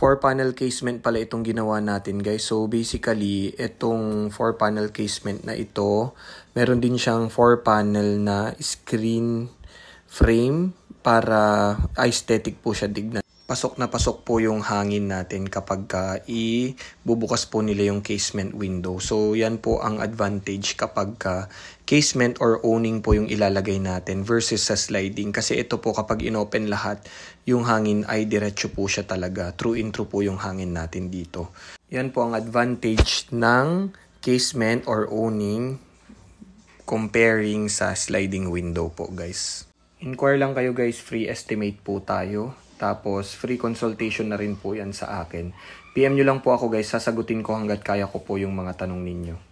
4-panel casement pala itong ginawa natin guys. So basically, itong 4-panel casement na ito, meron din siyang 4-panel na screen frame para aesthetic po siya tignan. Pasok na pasok po yung hangin natin kapag ibubukas po nila yung casement window. So yan po ang advantage kapag casement or owning po yung ilalagay natin versus sa sliding. Kasi ito po kapag inopen lahat, yung hangin ay diretso po siya talaga. True in true po yung hangin natin dito. Yan po ang advantage ng casement or owning comparing sa sliding window po guys. Inquire lang kayo guys, free estimate po tayo. Tapos free consultation na rin po yan sa akin. PM nyo lang po ako guys, sasagutin ko hanggat kaya ko po yung mga tanong ninyo.